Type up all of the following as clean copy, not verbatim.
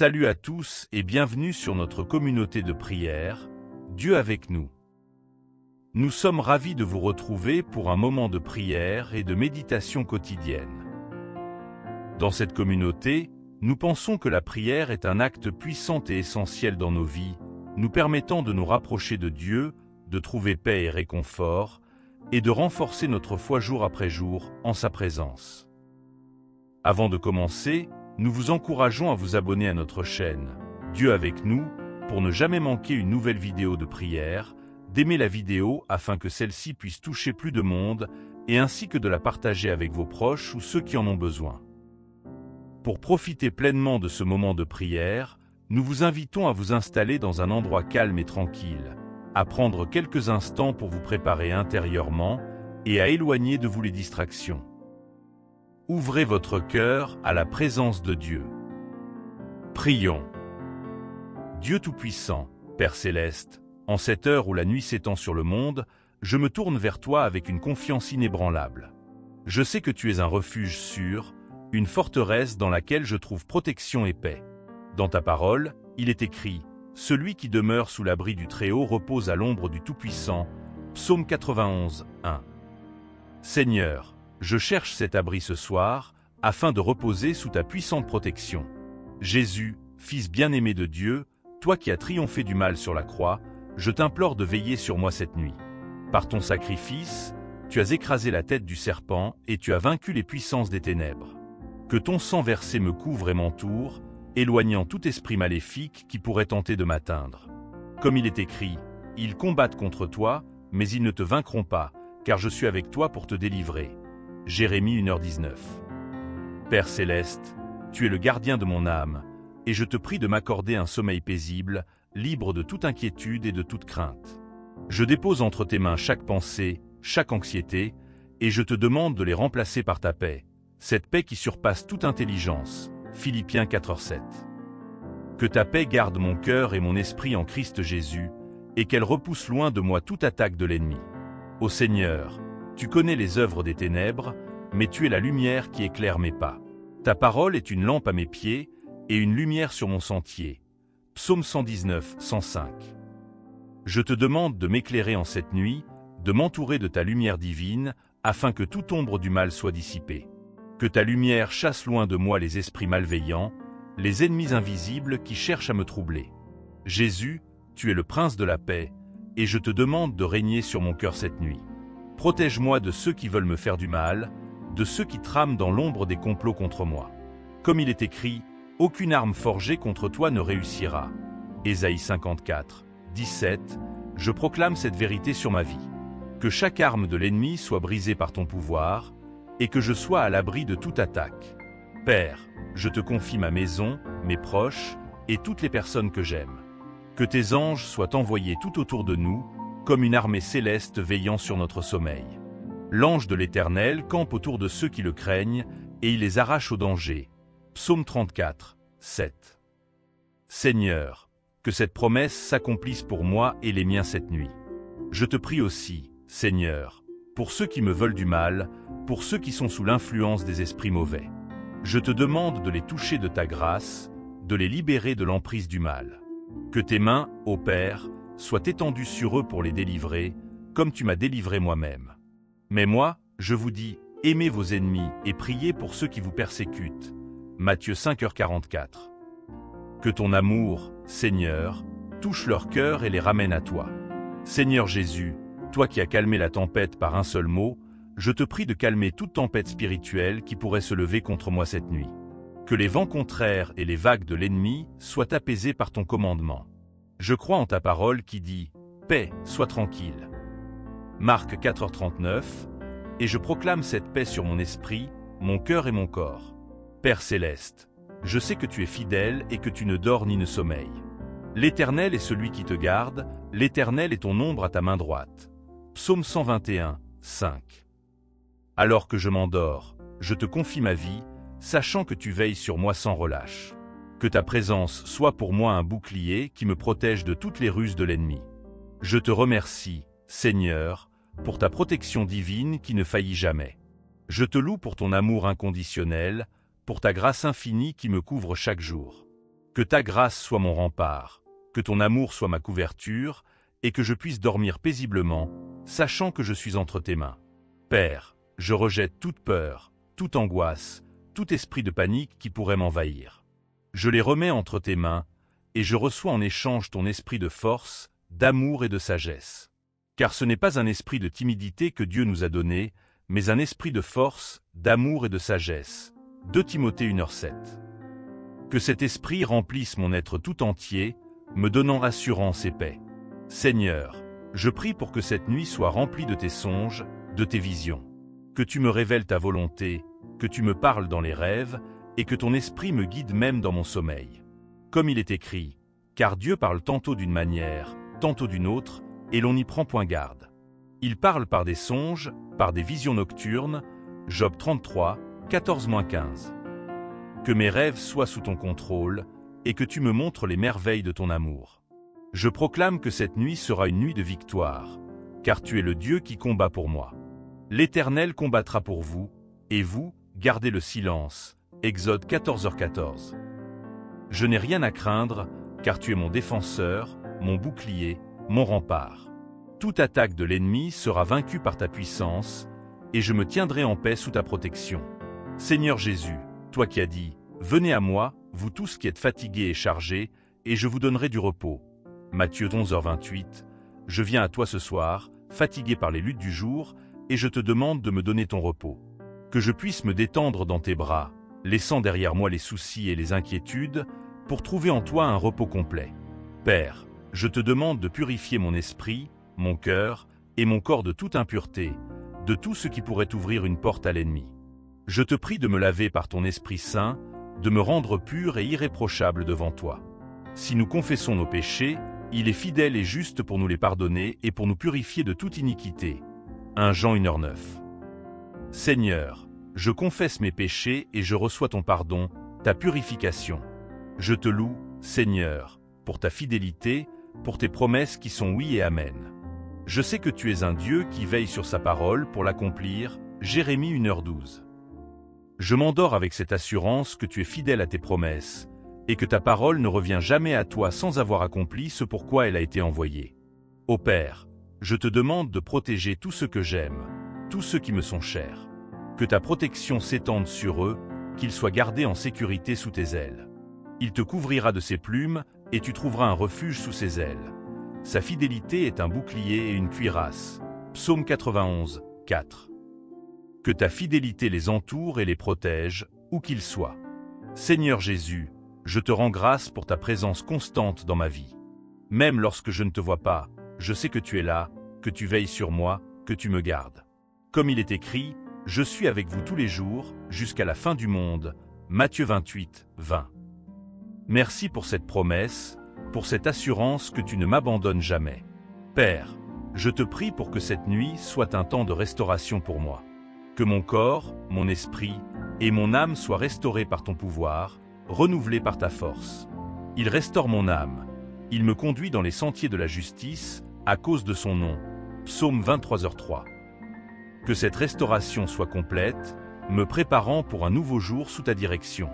Salut à tous et bienvenue sur notre communauté de prière, Dieu avec nous. Nous sommes ravis de vous retrouver pour un moment de prière et de méditation quotidienne. Dans cette communauté, nous pensons que la prière est un acte puissant et essentiel dans nos vies, nous permettant de nous rapprocher de Dieu, de trouver paix et réconfort, et de renforcer notre foi jour après jour en sa présence. Avant de commencer, nous vous encourageons à vous abonner à notre chaîne Dieu avec nous pour ne jamais manquer une nouvelle vidéo de prière, d'aimer la vidéo afin que celle-ci puisse toucher plus de monde et ainsi que de la partager avec vos proches ou ceux qui en ont besoin. Pour profiter pleinement de ce moment de prière, nous vous invitons à vous installer dans un endroit calme et tranquille, à prendre quelques instants pour vous préparer intérieurement et à éloigner de vous les distractions. Ouvrez votre cœur à la présence de Dieu. Prions. Dieu Tout-Puissant, Père Céleste, en cette heure où la nuit s'étend sur le monde, je me tourne vers toi avec une confiance inébranlable. Je sais que tu es un refuge sûr, une forteresse dans laquelle je trouve protection et paix. Dans ta parole, il est écrit « Celui qui demeure sous l'abri du Très-Haut repose à l'ombre du Tout-Puissant » Psaume 91, 1. Seigneur, je cherche cet abri ce soir, afin de reposer sous ta puissante protection. Jésus, Fils bien-aimé de Dieu, toi qui as triomphé du mal sur la croix, je t'implore de veiller sur moi cette nuit. Par ton sacrifice, tu as écrasé la tête du serpent et tu as vaincu les puissances des ténèbres. Que ton sang versé me couvre et m'entoure, éloignant tout esprit maléfique qui pourrait tenter de m'atteindre. Comme il est écrit, ils combattent contre toi, mais ils ne te vaincront pas, car je suis avec toi pour te délivrer. Jérémie 1h19. Père Céleste, tu es le gardien de mon âme, et je te prie de m'accorder un sommeil paisible, libre de toute inquiétude et de toute crainte. Je dépose entre tes mains chaque pensée, chaque anxiété, et je te demande de les remplacer par ta paix, cette paix qui surpasse toute intelligence. Philippiens 4h7. Que ta paix garde mon cœur et mon esprit en Christ Jésus, et qu'elle repousse loin de moi toute attaque de l'ennemi. Ô Seigneur, tu connais les œuvres des ténèbres, mais tu es la lumière qui éclaire mes pas. Ta parole est une lampe à mes pieds et une lumière sur mon sentier. Psaume 119, 105. Je te demande de m'éclairer en cette nuit, de m'entourer de ta lumière divine, afin que toute ombre du mal soit dissipée. Que ta lumière chasse loin de moi les esprits malveillants, les ennemis invisibles qui cherchent à me troubler. Jésus, tu es le prince de la paix, et je te demande de régner sur mon cœur cette nuit. Protège-moi de ceux qui veulent me faire du mal, de ceux qui trament dans l'ombre des complots contre moi. Comme il est écrit, aucune arme forgée contre toi ne réussira. Ésaïe 54, 17, je proclame cette vérité sur ma vie. Que chaque arme de l'ennemi soit brisée par ton pouvoir, et que je sois à l'abri de toute attaque. Père, je te confie ma maison, mes proches, et toutes les personnes que j'aime. Que tes anges soient envoyés tout autour de nous, comme une armée céleste veillant sur notre sommeil. L'ange de l'Éternel campe autour de ceux qui le craignent, et il les arrache au danger. Psaume 34, 7. Seigneur, que cette promesse s'accomplisse pour moi et les miens cette nuit. Je te prie aussi, Seigneur, pour ceux qui me veulent du mal, pour ceux qui sont sous l'influence des esprits mauvais. Je te demande de les toucher de ta grâce, de les libérer de l'emprise du mal. Que tes mains, ô Père, soient étendues sur eux pour les délivrer, comme tu m'as délivré moi-même. Mais moi, je vous dis, aimez vos ennemis et priez pour ceux qui vous persécutent. Matthieu 5h44. Que ton amour, Seigneur, touche leur cœur et les ramène à toi. Seigneur Jésus, toi qui as calmé la tempête par un seul mot, je te prie de calmer toute tempête spirituelle qui pourrait se lever contre moi cette nuit. Que les vents contraires et les vagues de l'ennemi soient apaisés par ton commandement. Je crois en ta parole qui dit « Paix, sois tranquille ». Marc 4h39, et je proclame cette paix sur mon esprit, mon cœur et mon corps. Père Céleste, je sais que tu es fidèle et que tu ne dors ni ne sommeilles. L'Éternel est celui qui te garde, l'Éternel est ton ombre à ta main droite. Psaume 121, 5. Alors que je m'endors, je te confie ma vie, sachant que tu veilles sur moi sans relâche. Que ta présence soit pour moi un bouclier qui me protège de toutes les ruses de l'ennemi. Je te remercie, Seigneur, pour ta protection divine qui ne faillit jamais. Je te loue pour ton amour inconditionnel, pour ta grâce infinie qui me couvre chaque jour. Que ta grâce soit mon rempart, que ton amour soit ma couverture, et que je puisse dormir paisiblement, sachant que je suis entre tes mains. Père, je rejette toute peur, toute angoisse, tout esprit de panique qui pourrait m'envahir. Je les remets entre tes mains, et je reçois en échange ton esprit de force, d'amour et de sagesse. Car ce n'est pas un esprit de timidité que Dieu nous a donné, mais un esprit de force, d'amour et de sagesse. 2 Timothée 1h7. Que cet esprit remplisse mon être tout entier, me donnant assurance et paix. Seigneur, je prie pour que cette nuit soit remplie de tes songes, de tes visions. Que tu me révèles ta volonté, que tu me parles dans les rêves, et que ton esprit me guide même dans mon sommeil. Comme il est écrit, car Dieu parle tantôt d'une manière, tantôt d'une autre, et l'on n'y prend point garde. Il parle par des songes, par des visions nocturnes, Job 33, 14-15. Que mes rêves soient sous ton contrôle, et que tu me montres les merveilles de ton amour. Je proclame que cette nuit sera une nuit de victoire, car tu es le Dieu qui combat pour moi. L'Éternel combattra pour vous, et vous, gardez le silence. Exode 14h14. Je n'ai rien à craindre, car tu es mon défenseur, mon bouclier, mon rempart. Toute attaque de l'ennemi sera vaincue par ta puissance, et je me tiendrai en paix sous ta protection. Seigneur Jésus, toi qui as dit, « Venez à moi, vous tous qui êtes fatigués et chargés, et je vous donnerai du repos. » Matthieu 11h28. Je viens à toi ce soir, fatigué par les luttes du jour, et je te demande de me donner ton repos. Que je puisse me détendre dans tes bras, laissant derrière moi les soucis et les inquiétudes, pour trouver en toi un repos complet. Père, je te demande de purifier mon esprit, mon cœur et mon corps de toute impureté, de tout ce qui pourrait ouvrir une porte à l'ennemi. Je te prie de me laver par ton Esprit Saint, de me rendre pur et irréprochable devant toi. Si nous confessons nos péchés, il est fidèle et juste pour nous les pardonner et pour nous purifier de toute iniquité. 1 Jean 1h9. Seigneur, je confesse mes péchés et je reçois ton pardon, ta purification. Je te loue, Seigneur, pour ta fidélité, pour tes promesses qui sont oui et amen. Je sais que tu es un Dieu qui veille sur sa parole pour l'accomplir, Jérémie 1h12. Je m'endors avec cette assurance que tu es fidèle à tes promesses, et que ta parole ne revient jamais à toi sans avoir accompli ce pourquoi elle a été envoyée. Ô Père, je te demande de protéger tous ceux que j'aime, tous ceux qui me sont chers. Que ta protection s'étende sur eux, qu'ils soient gardés en sécurité sous tes ailes. Il te couvrira de ses plumes, et tu trouveras un refuge sous ses ailes. Sa fidélité est un bouclier et une cuirasse. Psaume 91, 4. Que ta fidélité les entoure et les protège, où qu'ils soient. Seigneur Jésus, je te rends grâce pour ta présence constante dans ma vie. Même lorsque je ne te vois pas, je sais que tu es là, que tu veilles sur moi, que tu me gardes. Comme il est écrit, je suis avec vous tous les jours, jusqu'à la fin du monde. Matthieu 28, 20. Merci pour cette promesse, pour cette assurance que tu ne m'abandonnes jamais. Père, je te prie pour que cette nuit soit un temps de restauration pour moi. Que mon corps, mon esprit et mon âme soient restaurés par ton pouvoir, renouvelés par ta force. Il restaure mon âme. Il me conduit dans les sentiers de la justice, à cause de son nom. Psaume 23h3. Que cette restauration soit complète, me préparant pour un nouveau jour sous ta direction.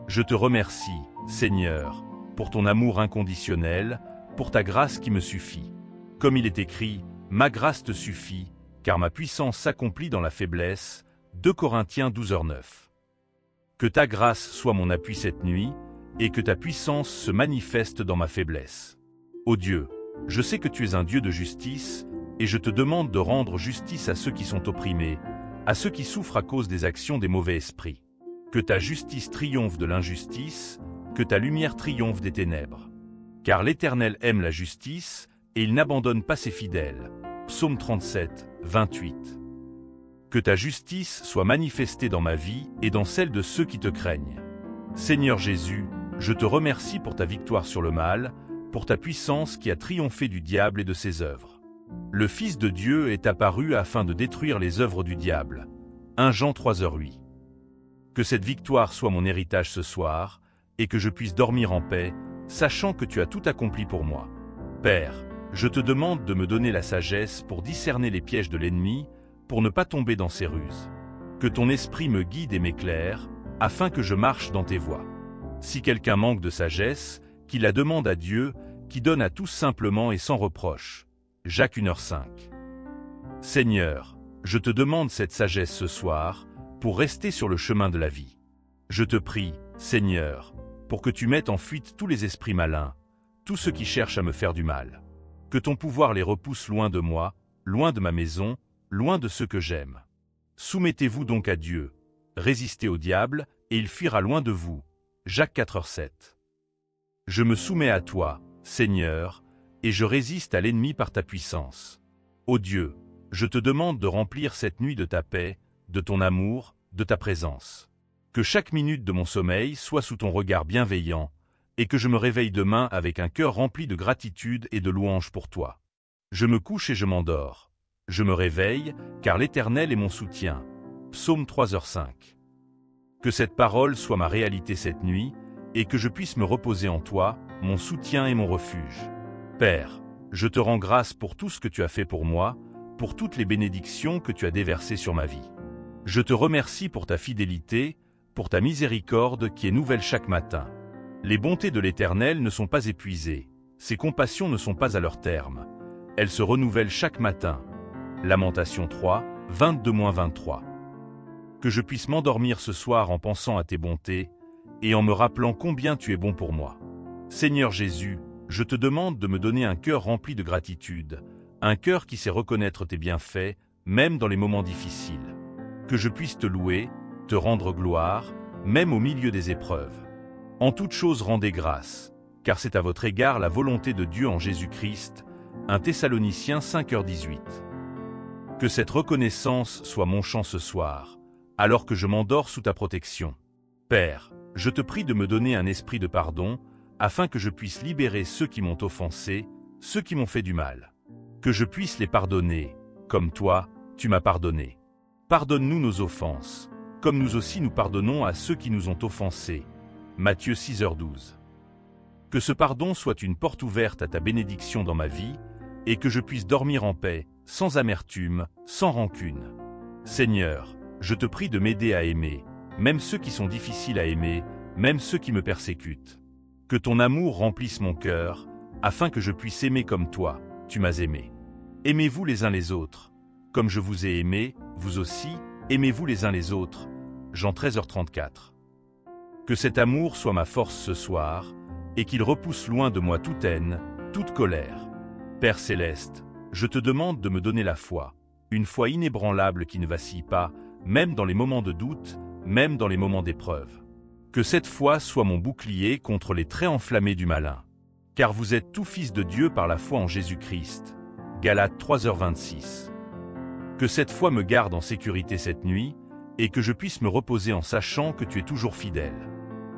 Je te remercie, Seigneur, pour ton amour inconditionnel, pour ta grâce qui me suffit. Comme il est écrit, ma grâce te suffit, car ma puissance s'accomplit dans la faiblesse. 2 Corinthiens 12h9. Que ta grâce soit mon appui cette nuit, et que ta puissance se manifeste dans ma faiblesse. Ô Dieu, je sais que tu es un Dieu de justice, et je te demande de rendre justice à ceux qui sont opprimés, à ceux qui souffrent à cause des actions des mauvais esprits. Que ta justice triomphe de l'injustice, que ta lumière triomphe des ténèbres. Car l'Éternel aime la justice, et il n'abandonne pas ses fidèles. Psaume 37, 28. Que ta justice soit manifestée dans ma vie et dans celle de ceux qui te craignent. Seigneur Jésus, je te remercie pour ta victoire sur le mal, pour ta puissance qui a triomphé du diable et de ses œuvres. Le Fils de Dieu est apparu afin de détruire les œuvres du diable. 1 Jean 3h8. Que cette victoire soit mon héritage ce soir, et que je puisse dormir en paix, sachant que tu as tout accompli pour moi. Père, je te demande de me donner la sagesse pour discerner les pièges de l'ennemi, pour ne pas tomber dans ses ruses. Que ton esprit me guide et m'éclaire, afin que je marche dans tes voies. Si quelqu'un manque de sagesse, qu'il la demande à Dieu, qui donne à tous simplement et sans reproche. Jacques 1h05. Seigneur, je te demande cette sagesse ce soir, pour rester sur le chemin de la vie. Je te prie, Seigneur, pour que tu mettes en fuite tous les esprits malins, tous ceux qui cherchent à me faire du mal. Que ton pouvoir les repousse loin de moi, loin de ma maison, loin de ceux que j'aime. Soumettez-vous donc à Dieu, résistez au diable, et il fuira loin de vous. Jacques 4h7. Je me soumets à toi, Seigneur, et je résiste à l'ennemi par ta puissance. Ô Dieu, je te demande de remplir cette nuit de ta paix, de ton amour, de ta présence. Que chaque minute de mon sommeil soit sous ton regard bienveillant, et que je me réveille demain avec un cœur rempli de gratitude et de louange pour toi. Je me couche et je m'endors. Je me réveille, car l'Éternel est mon soutien. Psaume 3h5. Que cette parole soit ma réalité cette nuit, et que je puisse me reposer en toi, mon soutien et mon refuge. Père, je te rends grâce pour tout ce que tu as fait pour moi, pour toutes les bénédictions que tu as déversées sur ma vie. Je te remercie pour ta fidélité, pour ta miséricorde qui est nouvelle chaque matin. Les bontés de l'Éternel ne sont pas épuisées, ses compassions ne sont pas à leur terme. Elles se renouvellent chaque matin. Lamentation 3, 22-23. Que je puisse m'endormir ce soir en pensant à tes bontés, et en me rappelant combien tu es bon pour moi. Seigneur Jésus, je te demande de me donner un cœur rempli de gratitude, un cœur qui sait reconnaître tes bienfaits, même dans les moments difficiles. Que je puisse te louer, te rendre gloire, même au milieu des épreuves. En toute chose rendez grâce, car c'est à votre égard la volonté de Dieu en Jésus-Christ. 1 Thessaloniciens 5h18. Que cette reconnaissance soit mon chant ce soir, alors que je m'endors sous ta protection. Père, je te prie de me donner un esprit de pardon, afin que je puisse libérer ceux qui m'ont offensé, ceux qui m'ont fait du mal. Que je puisse les pardonner, comme toi, tu m'as pardonné. Pardonne-nous nos offenses, comme nous aussi nous pardonnons à ceux qui nous ont offensés. Matthieu 6h12. Que ce pardon soit une porte ouverte à ta bénédiction dans ma vie, et que je puisse dormir en paix, sans amertume, sans rancune. Seigneur, je te prie de m'aider à aimer, même ceux qui sont difficiles à aimer, même ceux qui me persécutent. Que ton amour remplisse mon cœur, afin que je puisse aimer comme toi, tu m'as aimé. Aimez-vous les uns les autres. Comme je vous ai aimé, vous aussi, aimez-vous les uns les autres. Jean 13h34. Que cet amour soit ma force ce soir, et qu'il repousse loin de moi toute haine, toute colère. Père céleste, je te demande de me donner la foi, une foi inébranlable qui ne vacille pas, même dans les moments de doute, même dans les moments d'épreuve. Que cette foi soit mon bouclier contre les traits enflammés du malin. Car vous êtes tout fils de Dieu par la foi en Jésus-Christ. Galates 3h26. Que cette foi me garde en sécurité cette nuit, et que je puisse me reposer en sachant que tu es toujours fidèle.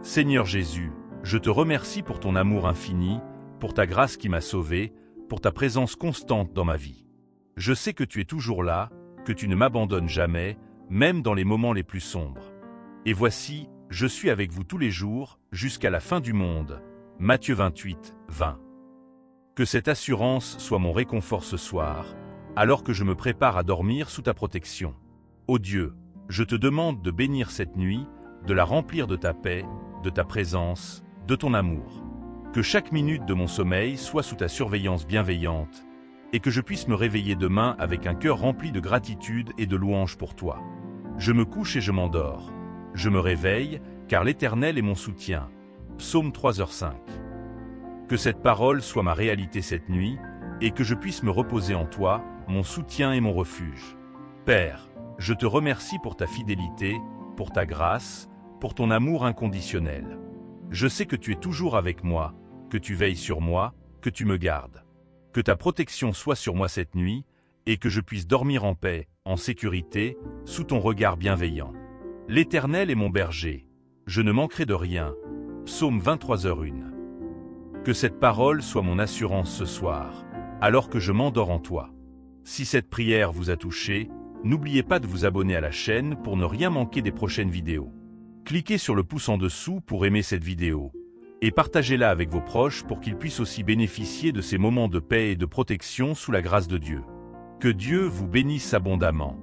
Seigneur Jésus, je te remercie pour ton amour infini, pour ta grâce qui m'a sauvé, pour ta présence constante dans ma vie. Je sais que tu es toujours là, que tu ne m'abandonnes jamais, même dans les moments les plus sombres. Et voici, je suis avec vous tous les jours, jusqu'à la fin du monde. Matthieu 28, 20. Que cette assurance soit mon réconfort ce soir, alors que je me prépare à dormir sous ta protection. Ô Dieu, je te demande de bénir cette nuit, de la remplir de ta paix, de ta présence, de ton amour. Que chaque minute de mon sommeil soit sous ta surveillance bienveillante, et que je puisse me réveiller demain avec un cœur rempli de gratitude et de louange pour toi. Je me couche et je m'endors. Je me réveille, car l'Éternel est mon soutien. Psaume 3h5. Que cette parole soit ma réalité cette nuit, et que je puisse me reposer en toi, mon soutien et mon refuge. Père, je te remercie pour ta fidélité, pour ta grâce, pour ton amour inconditionnel. Je sais que tu es toujours avec moi, que tu veilles sur moi, que tu me gardes. Que ta protection soit sur moi cette nuit, et que je puisse dormir en paix, en sécurité, sous ton regard bienveillant. L'Éternel est mon berger, je ne manquerai de rien. Psaume 23h01. Que cette parole soit mon assurance ce soir, alors que je m'endors en toi. Si cette prière vous a touché, n'oubliez pas de vous abonner à la chaîne pour ne rien manquer des prochaines vidéos. Cliquez sur le pouce en dessous pour aimer cette vidéo, et partagez-la avec vos proches pour qu'ils puissent aussi bénéficier de ces moments de paix et de protection sous la grâce de Dieu. Que Dieu vous bénisse abondamment.